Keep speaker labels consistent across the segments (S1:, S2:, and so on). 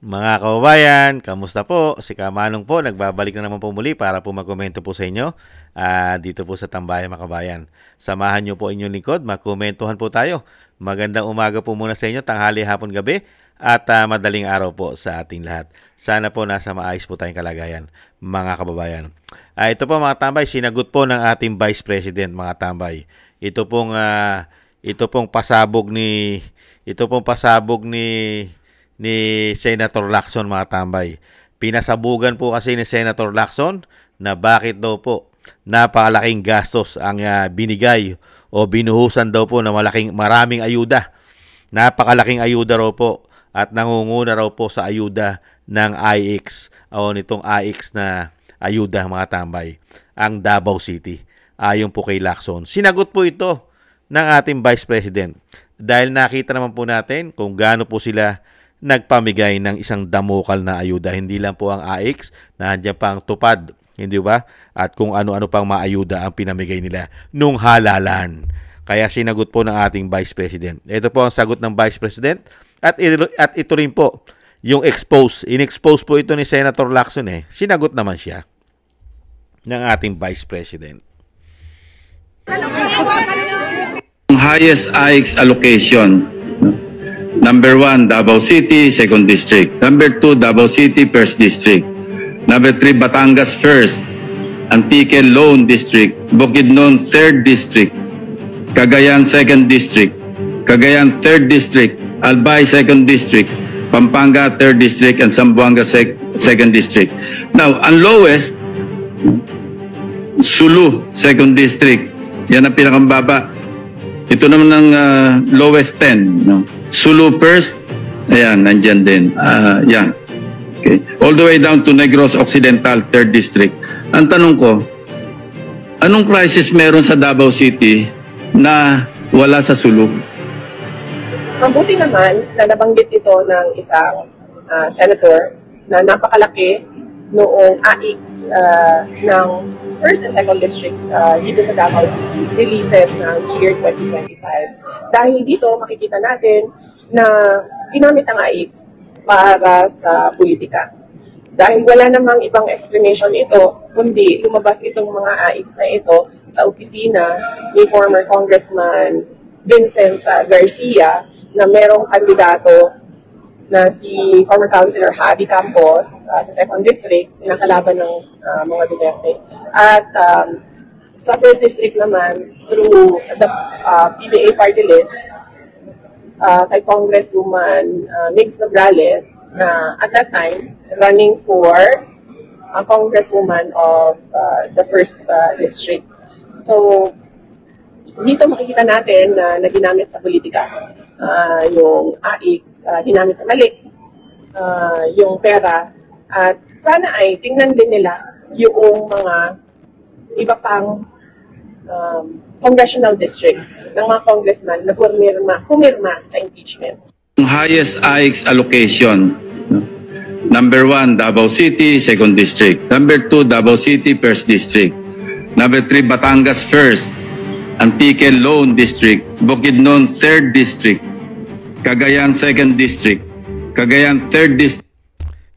S1: Mga kababayan, kamusta po? Si Kamanong po, nagbabalik na naman po muli para po magkomento po sa inyo dito po sa Tambayan mga kababayan. Samahan niyo po inyong lingkod, magkomentuhan po tayo. Magandang umaga po muna sa inyo, tanghali, hapon, gabi at madaling araw po sa ating lahat. Sana po nasa maayos po tayong kalagayan mga kababayan. Ito po mga tambay, sinagot po ng ating Vice President mga tambay. Ito pong pasabog ni Senator Lacson mga tambay. Pinasabugan po kasi ni Senator Lacson na bakit daw po napakalaking gastos ang binigay o binuhusan daw po na maraming ayuda. Napakalaking ayuda raw po at nangunguna raw po sa ayuda ng IX o nitong IX na ayuda mga tambay, ang Davao City. Ayon po kay Lacson. Sinagot po ito ng ating Vice President dahil nakita naman po natin kung gaano po sila nagpamigay ng isang damukal na ayuda. Hindi lang po ang AX, nandiyan pa ang tupad, hindi ba? At kung ano-ano pang maayuda ang pinamigay nila nung halalan. Kaya sinagot po ng ating Vice President. Ito po ang sagot ng Vice President at ito rin po yung in-expose po ito ni Senator Lacson Sinagot naman siya ng ating Vice President.
S2: Highest AX allocation. Number 1, Davao City, 2nd District. Number 2, Davao City, 1st District. Number 3, Batangas 1st. Antique Lone District. Bukidnon 3rd District. Cagayan 2nd District. Cagayan 3rd District. Albay 2nd District. Pampanga 3rd District and Zamboanga 2nd District. Now, ang lowest, Sulu 2nd District. Yan ang pinakambaba. Ito naman ang lowest 10. No? Sulu 1st, ayan, nandyan din. Yan. Okay. All the way down to Negros Occidental, 3rd District. Ang tanong ko, anong crisis meron sa Davao City na wala sa Sulu?
S3: Mabuti naman na nabanggit ito ng isang senator na napakalaki noong AX ng 1st and 2nd District dito sa Davao City releases ng year 2025. Dahil dito makikita natin na ginamit ang AX para sa politika. Dahil wala namang ibang explanation ito, kundi lumabas itong mga AX na ito sa opisina ni former Congressman Vincent Garcia na merong kandidato na si former Councilor Javi Campos sa 2nd District na kalaban ng mga Duterte. At sa 1st District naman, through the PBA party list, kay Congresswoman Mix Nograles na at that time running for a Congresswoman of the 1st District. So, dito makikita natin na ginamit sa politika yung AX, ginamit sa mali yung pera at sana ay tingnan din nila yung mga iba pang congressional districts ng mga congressman na pumirma sa impeachment.
S2: Highest AX allocation. Number 1, Davao City, 2nd District. Number 2, Davao City, 1st District. Number 3, Batangas 1st. Antique Lone District, Bukidnon 3rd District, Cagayan 2nd District, Cagayan 3rd District.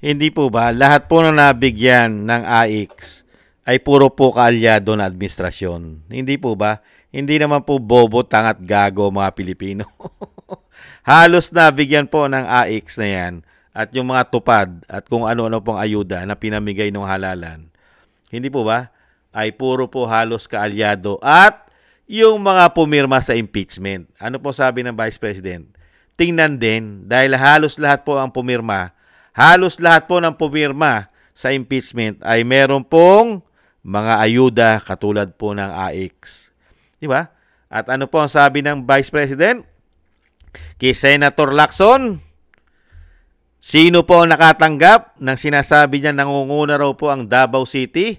S1: Hindi po ba lahat po na nabigyan ng AX ay puro po kaalyado na administrasyon? Hindi po ba? Hindi naman po bobo, tangat, gago mga Pilipino. Halos nabigyan po ng AX na yan at yung mga tupad at kung ano-ano pong ayuda na pinamigay ng halalan. Hindi po ba? Ay puro po halos kaalyado at yung mga pumirma sa impeachment. Ano po sabi ng Vice President? Tingnan din, dahil halos lahat po ng pumirma sa impeachment ay meron pong mga ayuda katulad po ng AX. Di ba? At ano po ang sabi ng Vice President? Kay Senator Lacson, sino po ang nakatanggap ng sinasabi niya nangunguna raw po ang Davao City?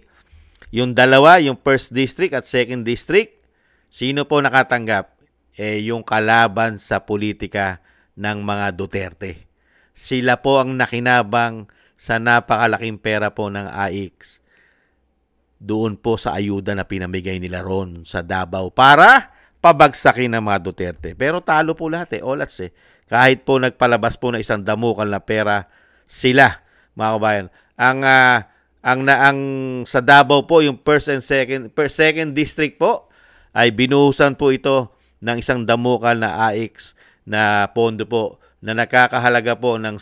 S1: Yung dalawa, yung 1st District at 2nd District. Sino po nakatanggap? Yung kalaban sa politika ng mga Duterte. Sila po ang nakinabang sa napakalaking pera po ng AX. Doon po sa ayuda na pinamigay nila ron sa Davao para pabagsakin ng mga Duterte. Pero talo po lahat all outs Kahit po nagpalabas po na isang damukal na pera sila, mga kabayan. Ang sa Davao po, yung first second district po, ay binuhusan po ito ng isang damukal na AIX na pondo po na nakakahalaga po ng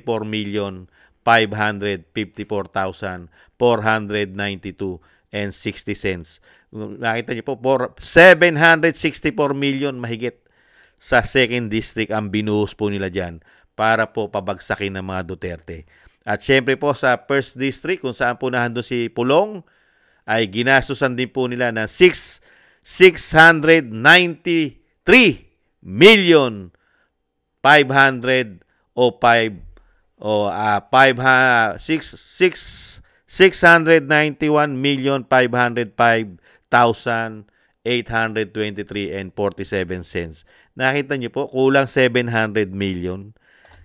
S1: 764,554,492.60. Nakita niyo po, 764 million mahigit sa second district ang binuhos po nila dyan para po pabagsakin ng mga Duterte. At syempre po sa first district kung saan po nandun si Pulong ay ginastusan din po nila ng 693 million 500 o 691,505,823.47 Nakita niyo po, kulang 700 million.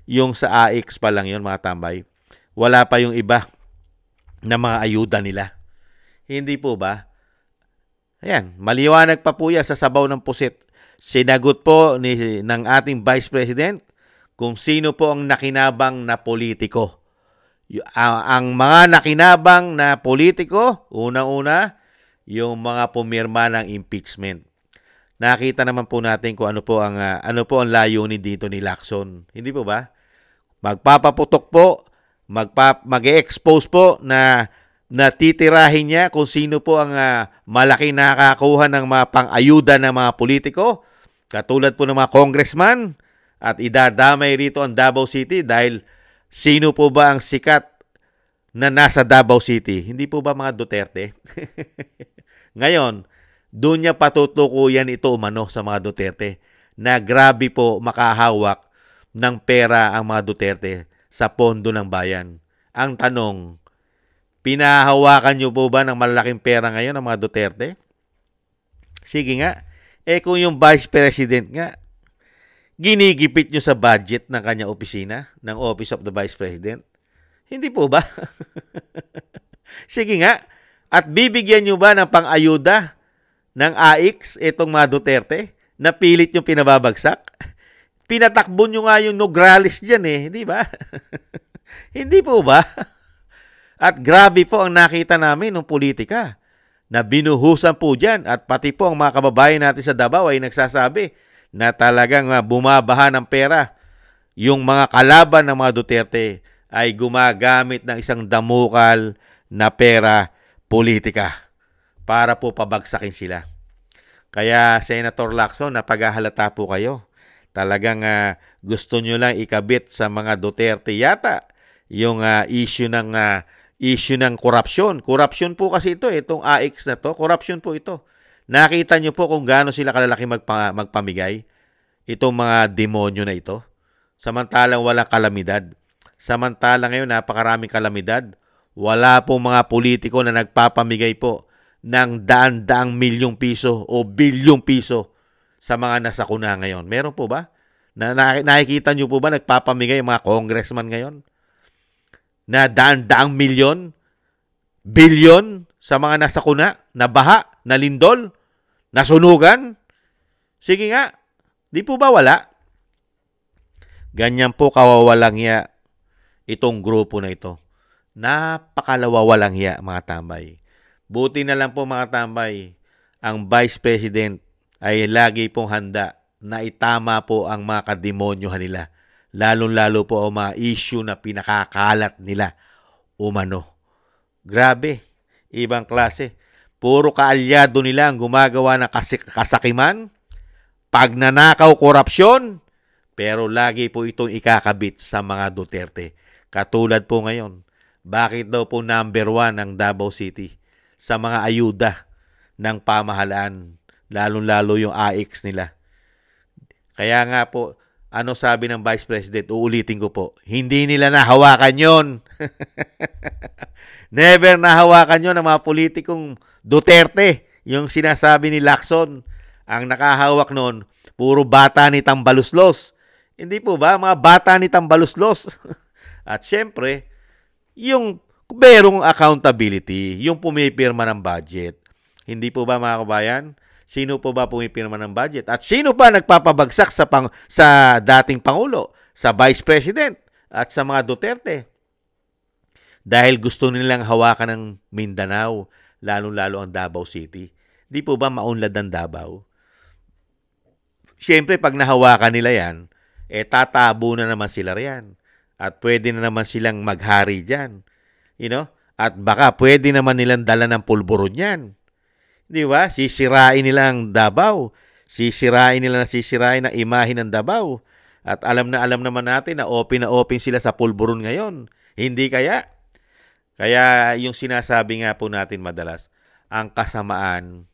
S1: Yung sa AX pa lang yun, mga tambay. Wala pa yung iba na mga ayuda nila. Hindi po ba? Ayan, maliwanag pa po yan sa sabaw ng pusit. Sinagot po ng ating Vice President kung sino po ang nakinabang na politiko. Ang mga nakinabang na politiko, unang-una, yung mga pumirma ng impeachment. Nakita naman po natin kung ano po ang layunin dito ni Lacson. Hindi po ba? Magpapaputok po, mag-expose po na titirahin niya kung sino po ang malaki nakakakuha ng mga pang-ayuda ng mga politiko, katulad po ng mga congressman, at idadamay rito ang Davao City dahil sino po ba ang sikat na nasa Davao City? Hindi po ba mga Duterte? Ngayon, doon niya patutukuyan ito umano sa mga Duterte na grabe po makahawak ng pera ang mga Duterte sa pondo ng bayan. Ang tanong, pinahawakan niyo po ba ng malaking pera ngayon ang mga Duterte? Sige nga. Kung yung Vice President nga, ginigipit niyo sa budget ng kanya opisina, ng Office of the Vice President? Hindi po ba? Sige nga. At bibigyan niyo ba ng pang-ayuda ng AIX itong mga Duterte na pilit yung pinababagsak? Pinatakbo nyo nga yung Nograles dyan di ba? Hindi po ba? At grabe po ang nakita namin ng politika na binuhusan po dyan at pati po ang mga kababayan natin sa Davao ay nagsasabi na talagang bumabaha ng pera. Yung mga kalaban ng mga Duterte ay gumagamit ng isang damukal na pera politika para po pabagsakin sila. Kaya Senator Lacson, napaghahalata po kayo. Talagang gusto nyo lang ikabit sa mga Duterte yata yung issue ng korupsyon. Korupsyon po kasi ito, itong AX na to, korupsyon po ito. Nakita nyo po kung gaano sila kalalaki magpamigay, itong mga demonyo na ito. Samantalang walang kalamidad. Samantalang ngayon napakaraming kalamidad. Wala pong mga politiko na nagpapamigay po ng daan-daang milyong piso o bilyong piso sa mga nasakuna ngayon. Meron po ba? Nakikita nyo po ba nagpapamigay mga congressman ngayon? Na daan-daang milyon, bilyon sa mga nasakuna, na baha, na lindol, nasunugan? Sige nga, di po ba wala? Ganyan po kawawalang hiya itong grupo na ito. Napakalawawalang hiya, mga tambay. Buti na lang po, mga tambay, ang Vice President ay lagi pong handa na itama po ang mga kademonyohan nila. Lalong-lalo po ang mga issue na pinakakalat nila umano. Grabe, ibang klase. Puro kaalyado nila ang gumagawa ng kasakiman, pagnanakaw, korupsyon, pero lagi po itong ikakabit sa mga Duterte. Katulad po ngayon, bakit daw po number 1 ang Davao City sa mga ayuda ng pamahalaan, lalong-lalo yung AX nila. Kaya nga po, ano sabi ng Vice President, uulitin ko po, hindi nila nahawakan yon. Never nahawakan yon ng mga politikong Duterte. Yung sinasabi ni Lacson, ang nakahawak nun, puro bata ni Tambaluslos. Hindi po ba? Mga bata ni Tambaluslos. At syempre, yung merong accountability, yung pumipirma ng budget. Hindi po ba, mga kabayan? Sino po ba pumipirma ng budget? At sino pa nagpapabagsak sa dating Pangulo? Sa Vice President? at sa mga Duterte. Dahil gusto nilang hawakan ng Mindanao, lalo-lalo ang Davao City. Di po ba maunlad ang Davao? Siyempre, pag nahawakan nila yan, tatabo na naman sila riyan. At pwede na naman silang maghari dyan. At baka pwede naman nilang dala ng pulburon yan. Di ba? Sisirain nila ang Davao. Sisirain na imahe ng Davao. At alam naman natin na open sila sa pulburon ngayon. Hindi kaya? Kaya yung sinasabi nga po natin madalas, ang kasamaan,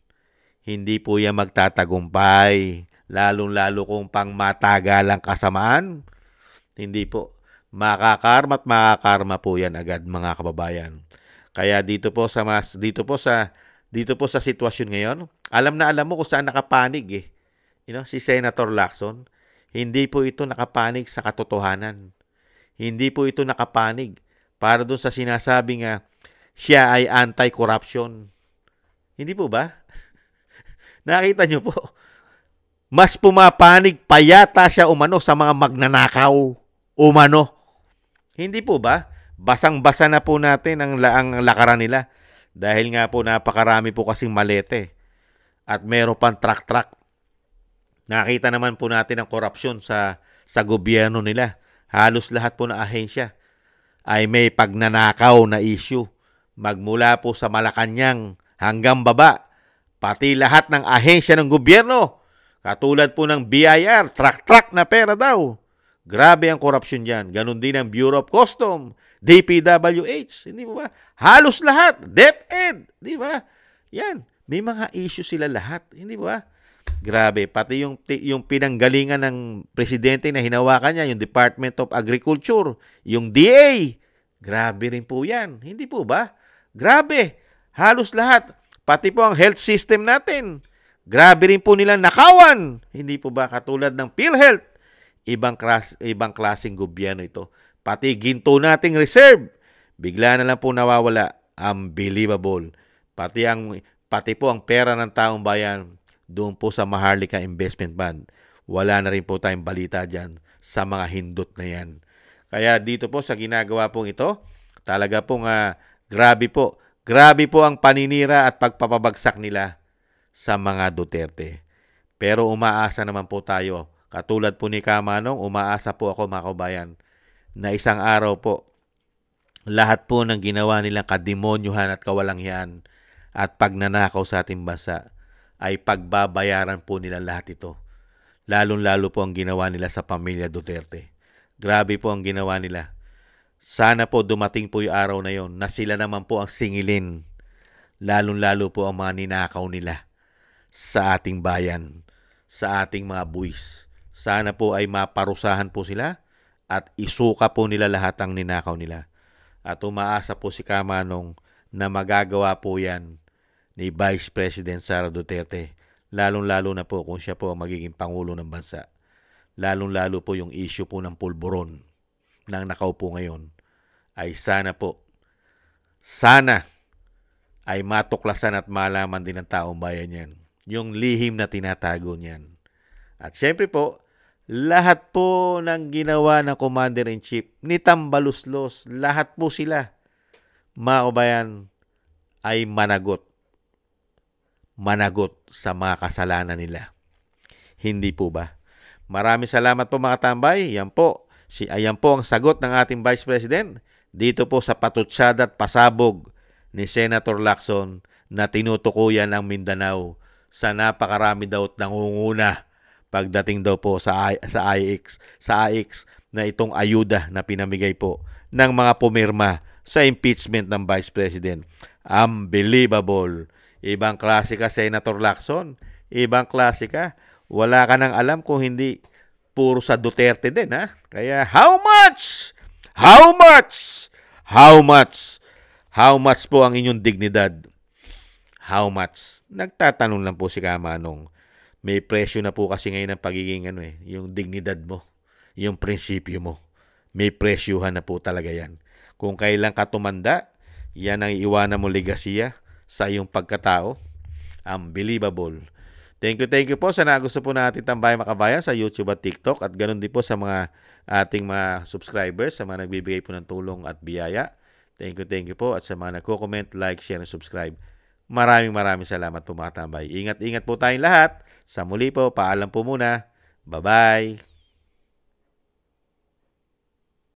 S1: hindi po yan magtatagumpay. Lalong-lalo kung pangmatagalang kasamaan. Hindi po. Makakarma po yan agad, mga kababayan. Kaya dito po sa sitwasyon ngayon, alam mo kung saan nakapanig si Senator Lacson. Hindi po ito nakapanig sa katotohanan. Hindi po ito nakapanig para doon sa sinasabi nga siya ay anti-corruption. Hindi po ba? Nakita niyo po. Mas pumapanig pa yata siya sa mga magnanakaw. Hindi po ba? Basang-basa na po natin ang lakaran nila. Dahil nga po napakarami po kasing malete. At meron pang truck. Nakita naman po natin ang korupsyon sa gobyerno nila. Halos lahat po na ahensya ay may pagnanakaw na issue. Magmula po sa Malacanang hanggang baba. Pati lahat ng ahensya ng gobyerno. Katulad po ng BIR, truck na pera daw. Grabe ang korupsyon dyan. Ganon din ang Bureau of Customs, DPWH. Hindi ba? Halos lahat. DepEd. Di ba? Yan. May mga issue sila lahat. Hindi ba? Grabe. Pati yung pinanggalingan ng presidente na hinawakan niya, yung Department of Agriculture, yung DA. Grabe rin po yan. Hindi po ba? Grabe. Halos lahat. Pati po ang health system natin. Grabe rin po nilang nakawan. Hindi po ba katulad ng PhilHealth? Ibang klaseng gobyerno ito. Pati ginto nating reserve. Bigla na lang po nawawala. Unbelievable. Pati po ang pera ng taong bayan doon po sa Maharlika Investment Fund. Wala na rin po tayong balita dyan sa mga hindot na yan. Kaya dito po sa ginagawa pong ito, talaga pong grabe po. Grabe po ang paninira at pagpapabagsak nila sa mga Duterte. Pero umaasa naman po tayo. Katulad po ni Kamanong, umaasa po ako mga kabayan na isang araw po, lahat po ng ginawa nilang kademonyuhan at kawalanghyan at pagnanakaw sa ating bansa ay pagbabayaran po nila lahat ito. Lalong-lalo po ang ginawa nila sa pamilya Duterte. Grabe po ang ginawa nila. Sana po dumating po yung araw na yon na sila naman po ang singilin. Lalong-lalo po ang mga ninakaw nila sa ating bayan, sa ating mga buwis. Sana po ay maparusahan po sila at isuka po nila lahat ang ninakaw nila. At umaasa po si Kamanong na magagawa po yan ni Vice President Sara Duterte. Lalong-lalo na po kung siya po ang magiging Pangulo ng bansa. Lalong-lalo po yung issue po ng pulburon ng nakaupo ngayon ay sana ay matuklasan at malaman din ng taong bayan yan. Yung lihim na tinatago niyan. At syempre po, lahat po ng ginawa ng Commander-in-Chief ni Tambaluslos, lahat po sila, mga kabayan, ay managot sa mga kasalanan nila. Hindi po ba? Maraming salamat po mga tambay. Yan po ang sagot ng ating Vice President dito po sa patutsada at pasabog ni Senator Lacson na tinutukuyan ng Mindanao sa napakarami daw at nangunguna pagdating daw po sa AIX na itong ayuda na pinamigay po ng mga pumirma sa impeachment ng Vice President. Unbelievable. Ibang klase ka, Senator Lacson. Ibang klase ka. Wala ka nang alam kung hindi puro sa Duterte din, ha? Kaya how much? How much po ang inyong dignidad? How much? Nagtatanong lang po si Kamanong. May presyo na po kasi ngayon ang pagiging yung dignidad mo, yung prinsipyo mo. May presyuhan na po talaga yan. Kung kailan ka tumanda, yan ang iiwanan mo legasiya sa iyong pagkatao. Unbelievable. Thank you po sa gusto po natin tambayan makabayan sa YouTube at TikTok at ganoon din po sa mga ating mga subscribers, sa mga nagbibigay po ng tulong at biyaya. Thank you po at sa mga nagko-comment, like, share, and subscribe. Maraming salamat po mga tambay. Ingat po tayong lahat. Sa muli po, paalam po muna. Bye-bye.